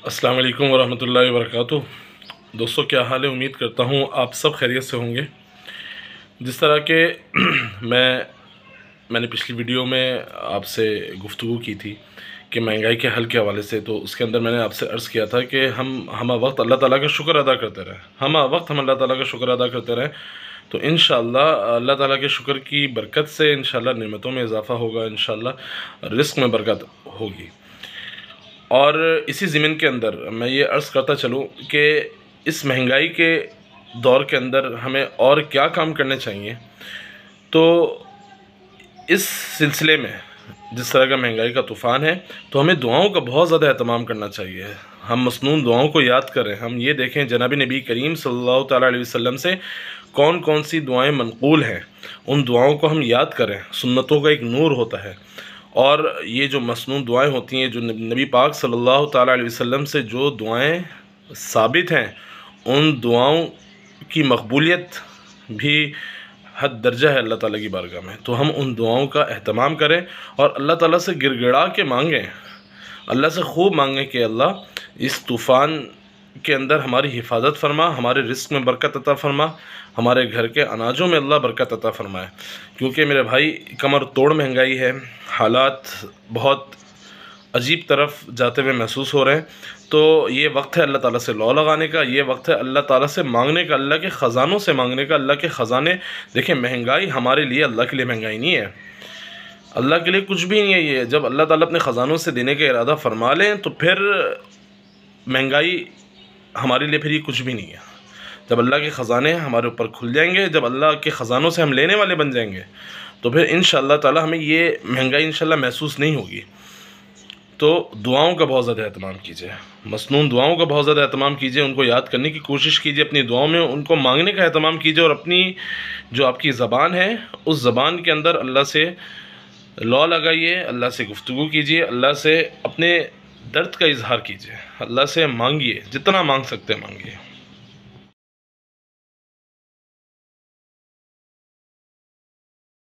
السلام علیکم ورحمۃ اللہ وبرکاتہ۔ دوستو کیا حال ہے؟ امید کرتا ہوں آپ سب خیریت سے ہوں گے۔ جس طرح کہ میں نے پچھلی ویڈیو میں آپ سے گفتگو کی تھی کہ مہنگائی کے حل کے حوالے سے، تو اس کے اندر میں نے آپ سے عرض کیا تھا کہ ہم وقت اللہ تعالیٰ کا شکر ادا کرتے رہیں، ہم اللہ تعالیٰ کا شکر ادا کرتے رہیں تو انشاءاللہ اللہ تعالیٰ کے شکر کی برکت سے انشاءاللہ نعمتوں میں اضافہ ہوگا، انشاءاللہ رزق میں برکت ہوگی۔ اور اسی ضمن کے اندر میں یہ عرض کرتا چلوں کہ اس مہنگائی کے دور کے اندر ہمیں اور کیا کام کرنے چاہیے، تو اس سلسلے میں جس طرح کا مہنگائی کا طوفان ہے تو ہمیں دعاؤں کا بہت زیادہ اہتمام کرنا چاہیے۔ ہم مسنون دعاؤں کو یاد کریں، ہم یہ دیکھیں جناب نبی کریم صلی اللہ تعالیٰ علیہ وسلم سے کون کون سی دعائیں منقول ہیں، ان دعاؤں کو ہم یاد کریں۔ سنتوں کا ایک نور ہوتا ہے، اور یہ جو مسنون دعائیں ہوتی ہیں، جو نبی پاک صلی اللہ تعالیٰ علیہ وسلم سے جو دعائیں ثابت ہیں، ان دعاؤں کی مقبولیت بھی حد درجہ ہے اللہ تعالیٰ کی بارگاہ میں۔ تو ہم ان دعاؤں کا اہتمام کریں اور اللہ تعالیٰ سے گر گڑا کے مانگیں، اللہ سے خوب مانگیں کہ اللہ اس طوفان کے اندر ہماری حفاظت فرما، ہمارے رزق میں برکت عطا فرما، ہمارے گھر کے اناجوں میں اللہ برکت عطا فرمائے۔ کیونکہ میرے بھائی کمر توڑ مہنگائی ہے، حالات بہت عجیب طرف جاتے ہوئے محسوس ہو رہے ہیں، تو یہ وقت ہے اللہ تعالیٰ سے لو لگانے کا، یہ وقت ہے اللہ تعالیٰ سے مانگنے کا، اللہ کے خزانوں سے مانگنے کا۔ اللہ کے خزانے دیکھیں، مہنگائی ہمارے لیے، اللہ کے لیے مہنگائی نہیں ہے، اللہ کے لیے کچھ بھی نہیں ہے یہ۔ جب اللہ تعالیٰ اپنے خزانوں سے دینے کا ارادہ فرما لیں تو پھر مہنگائی ہمارے لیے پھر یہ کچھ بھی نہیں ہے۔ جب اللہ کے خزانے ہمارے اوپر کھل جائیں گے، جب اللہ کے خزانوں سے ہم لینے والے بن جائیں گے، تو پھر انشاءاللہ تعالیٰ ہمیں یہ مہنگائی انشاءاللہ محسوس نہیں ہوگی۔ تو دعاؤں کا بہت زیادہ اہتمام کیجیے، مسنون دعاؤں کا بہت زیادہ اہتمام کیجیے، ان کو یاد کرنے کی کوشش کیجیے، اپنی دعاؤں میں ان کو مانگنے کا اہتمام کیجیے، اور اپنی جو آپ کی زبان ہے اس زبان کے اندر اللہ سے لو لگائیے، اللہ سے گفتگو کیجیے، اللہ سے اپنے درد کا اظہار کیجیے، اللہ سے مانگیے، جتنا مانگ سکتے ہیں مانگیے۔